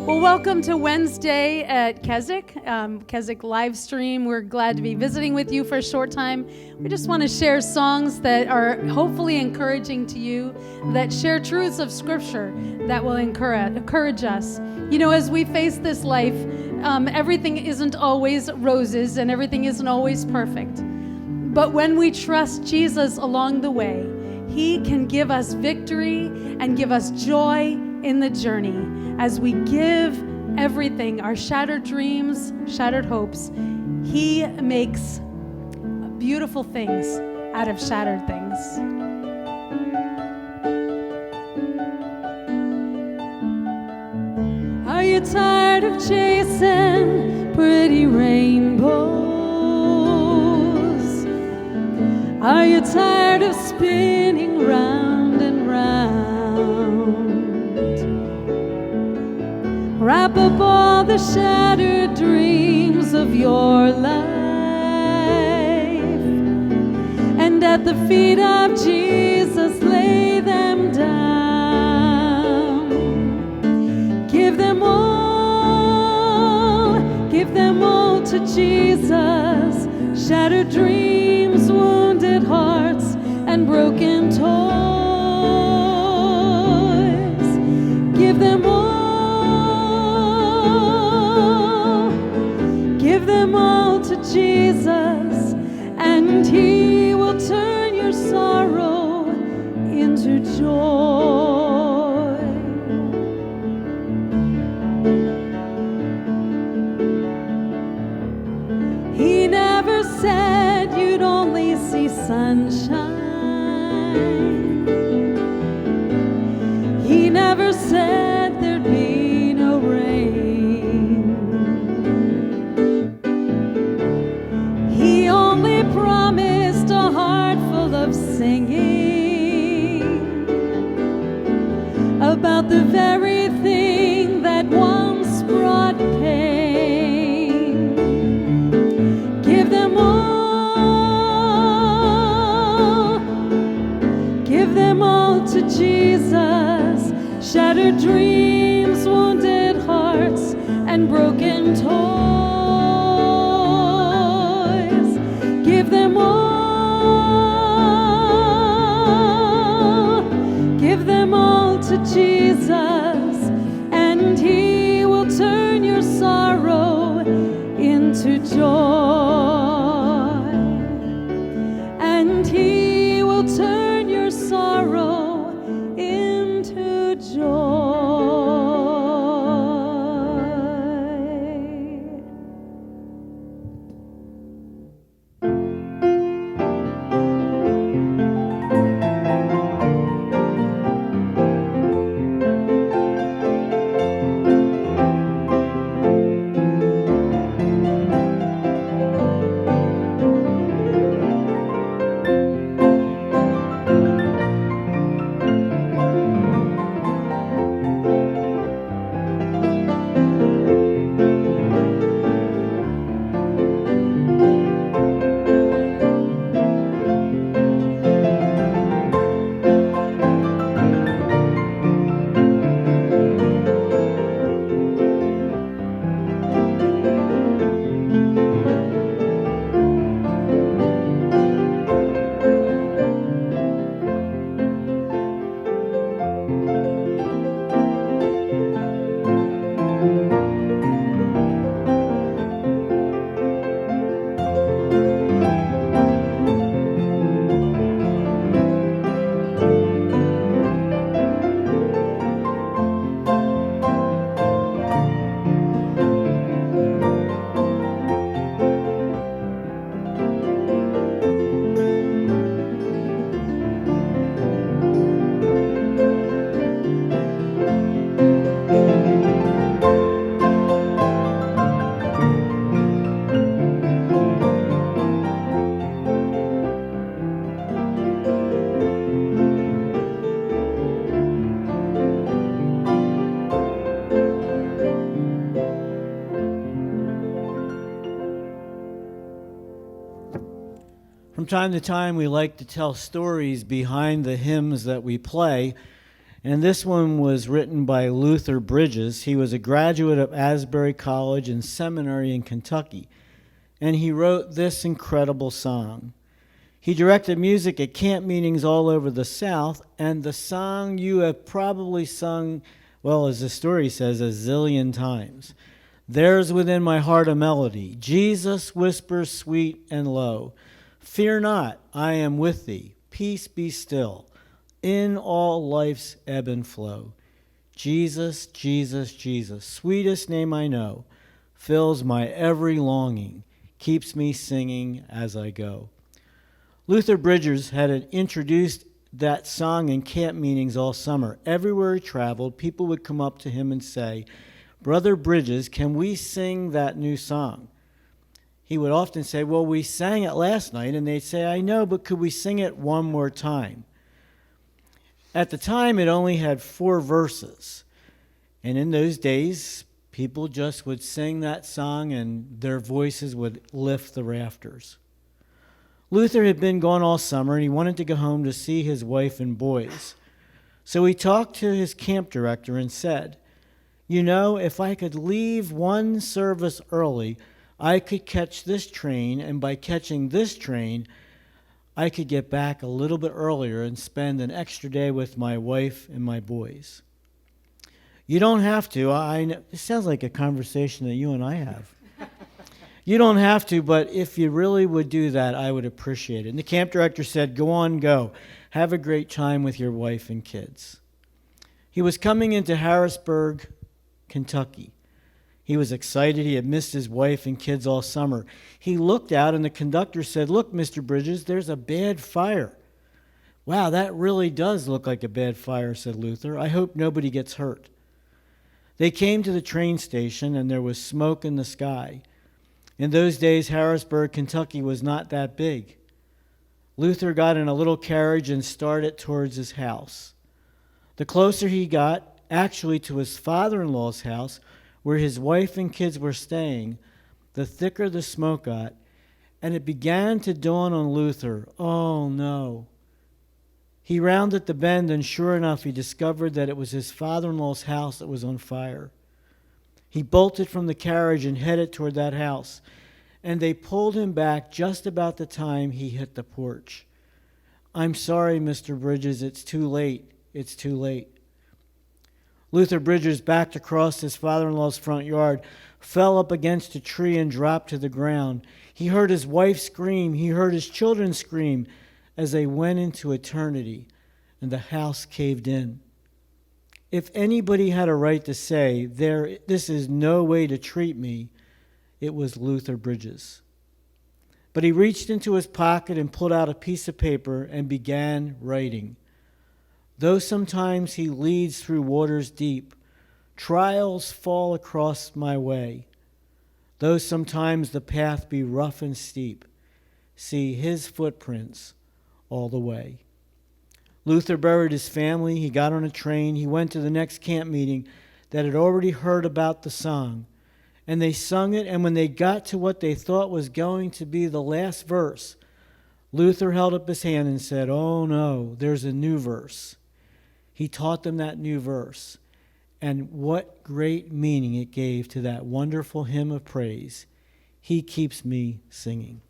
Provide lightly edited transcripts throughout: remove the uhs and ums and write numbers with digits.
Well, welcome to Wednesday at Keswick live stream. We're glad to be visiting with you for a short time. We just want to share songs that are hopefully encouraging to you, that share truths of Scripture that will encourage us. You know, as we face this life, everything isn't always roses and everything isn't always perfect. But when we trust Jesus along the way, He can give us victory and give us joy in the journey as we give everything, our shattered dreams, shattered hopes. He makes beautiful things out of shattered things. Are you tired of chasing pretty rainbows? Are you tired of spinning round and round? Wrap up all the shattered dreams of your life, and at the feet of Jesus lay them down. Give them all to Jesus. Shattered dreams, wounded hearts, and broken toys. Give them all to Jesus, and He will turn your sorrow into joy. He never said you'd only see sunshine. He never said there'd be no rain. He only promised a heart full of singing about the very thing that once brought pain. Give them all to Jesus. Shattered dreams, wounded hearts, and broken toys. Give them all to Jesus, and He will turn your sorrow into joy. And He will turn your sorrow into joy. From time to time, we like to tell stories behind the hymns that we play. And this one was written by Luther Bridges. He was a graduate of Asbury College and Seminary in Kentucky. And he wrote this incredible song. He directed music at camp meetings all over the South, and the song you have probably sung, well, as the story says, a zillion times. There's within my heart a melody. Jesus whispers sweet and low. Fear not, I am with thee. Peace be still. In all life's ebb and flow. Jesus, Jesus, Jesus, sweetest name I know, fills my every longing, keeps me singing as I go. Luther Bridges had introduced that song in camp meetings all summer. Everywhere he traveled, people would come up to him and say, Brother Bridges, can we sing that new song? He would often say, well, we sang it last night, and they'd say, I know, but could we sing it one more time? At the time, it only had 4 verses. And in those days, people just would sing that song and their voices would lift the rafters. Luther had been gone all summer and he wanted to go home to see his wife and boys. So he talked to his camp director and said, you know, if I could leave one service early, I could catch this train, and by catching this train, I could get back a little bit earlier and spend an extra day with my wife and my boys. You don't have to. I know, it sounds like a conversation that you and I have. You don't have to, but if you really would do that, I would appreciate it. And the camp director said, go on, go. Have a great time with your wife and kids. He was coming into Harrisburg, Kentucky. He was excited. He had missed his wife and kids all summer. He looked out, and the conductor said, look, Mr. Bridges, there's a bad fire. Wow, that really does look like a bad fire, said Luther. I hope nobody gets hurt. They came to the train station, and there was smoke in the sky. In those days, Harrisburg, Kentucky was not that big. Luther got in a little carriage and started towards his house. The closer he got, actually to his father-in-law's house, where his wife and kids were staying, the thicker the smoke got, and it began to dawn on Luther, oh no. He rounded the bend, and sure enough, he discovered that it was his father-in-law's house that was on fire. He bolted from the carriage and headed toward that house, and they pulled him back just about the time he hit the porch. I'm sorry, Mr. Bridges, it's too late. It's too late. Luther Bridges backed across his father-in-law's front yard, fell up against a tree, and dropped to the ground. He heard his wife scream. He heard his children scream as they went into eternity, and the house caved in. If anybody had a right to say, this is no way to treat me, it was Luther Bridges. But he reached into his pocket and pulled out a piece of paper and began writing. Though sometimes he leads through waters deep, trials fall across my way. Though sometimes the path be rough and steep, see his footprints all the way. Luther buried his family. He got on a train. He went to the next camp meeting that had already heard about the song. And they sung it, and when they got to what they thought was going to be the last verse, Luther held up his hand and said, oh no, there's a new verse. He taught them that new verse. And what great meaning it gave to that wonderful hymn of praise. He keeps me singing.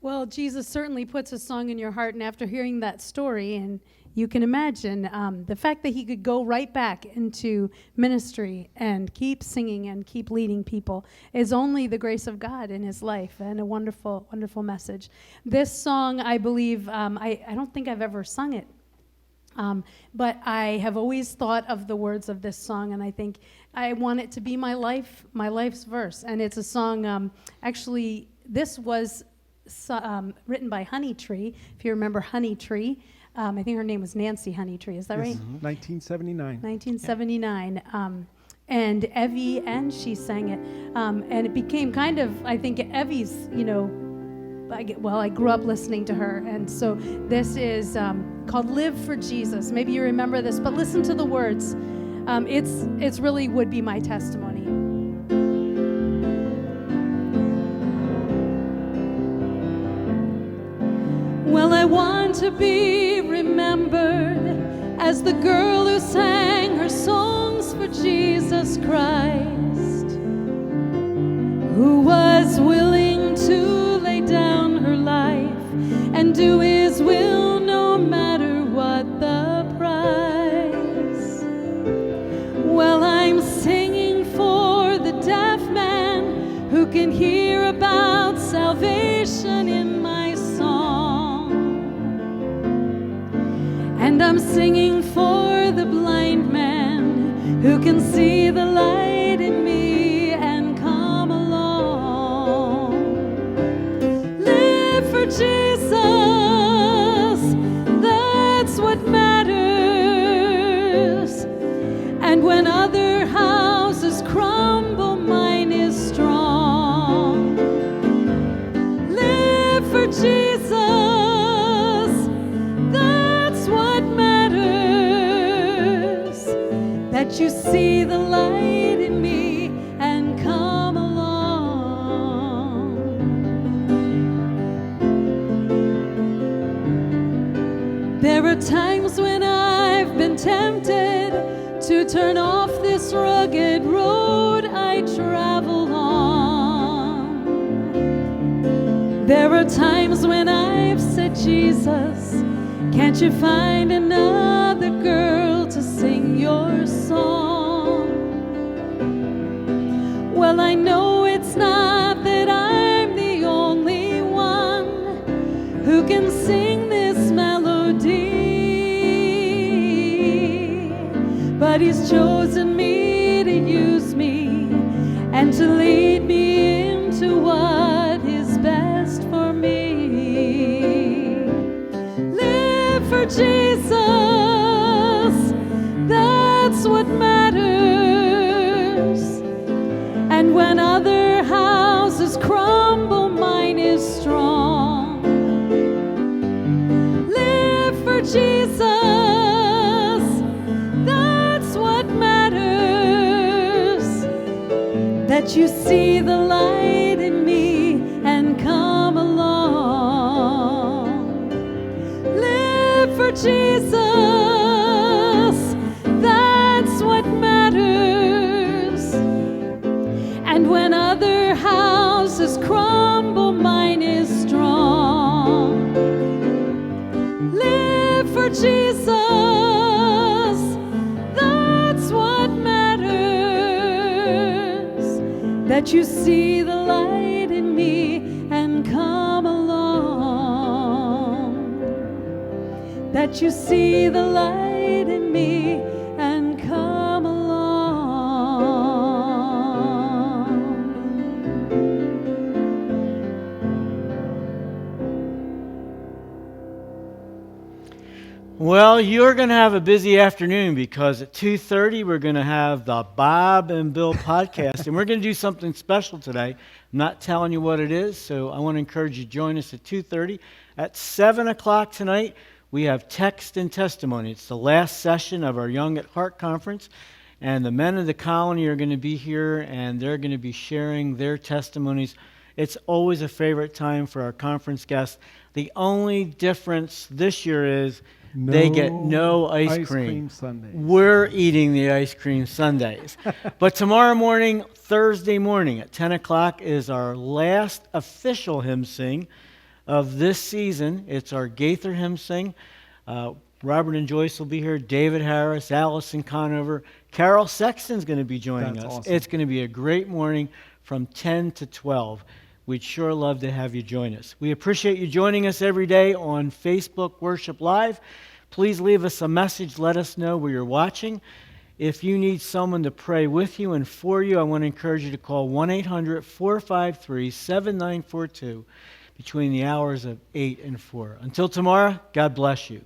Well, Jesus certainly puts a song in your heart, and after hearing that story, and you can imagine the fact that he could go right back into ministry and keep singing and keep leading people is only the grace of God in his life, and a wonderful, wonderful message. This song, I believe, I don't think I've ever sung it, but I have always thought of the words of this song, and I think I want it to be my life's verse. And it's a song, actually, this was written by Honey Tree, if you remember Honey Tree. I think her name was Nancy Honey Tree, is that right? 1979. 1979. And Evie and she sang it. And it became kind of, I think, Evie's, I grew up listening to her. And so this is called Live for Jesus. Maybe you remember this, but listen to the words. It's really would be my testimony. Well, I want to be remembered as the girl who sang her songs for Jesus Christ, who was willing to lay down her life and do his will no matter what the price. Well, I'm singing for the deaf man who can hear about salvation in my song. And I'm singing for the blind man who can see the light in me and come along. Live for Jesus, that's what matters. And when other houses crumble, mine is strong. Live for Jesus, that you see the light in me and come along. There are times when I've been tempted to turn off this rugged road I travel on. There are times when I've said, Jesus, can't you find another girl to sing your song? Well, I know it's not that I'm the only one who can sing this melody, but he's chosen me to use me and to lead me into what is best for me. Live for Jesus, that's what matters. And when other houses crumble, mine is strong. Live for Jesus, that's what matters. That you see the light in me and come along. Live for Jesus, that's what matters. And when other houses crumble, mine is strong. Live for Jesus, that's what matters. That you see the light in me and come along. That you see the light in me and come along. Well, you're going to have a busy afternoon because at 2:30 we're going to have the Bob and Bill podcast, and we're going to do something special today. I'm not telling you what it is, so I want to encourage you to join us at 2:30. At 7 o'clock tonight, we have Text and Testimony. It's the last session of our Young at Heart conference, and the men of the colony are going to be here, and they're going to be sharing their testimonies. It's always a favorite time for our conference guests. The only difference this year is they get no ice cream. Sundays. We're eating the ice cream sundaes. But tomorrow morning, Thursday morning at 10 o'clock is our last official hymn sing. of this season. It's our Gaither hymn sing. Robert and Joyce will be here, David Harris, Allison Conover. Carol Sexton's going to be joining That's us. awesome. It's going to be a great morning from 10 to 12. We'd sure love to have you join us. We appreciate you joining us every day on Facebook Worship Live. Please leave us a message. Let us know where you're watching. If you need someone to pray with you and for you, I want to encourage you to call 1-800-453-7942 between the hours of 8 and 4. Until tomorrow, God bless you.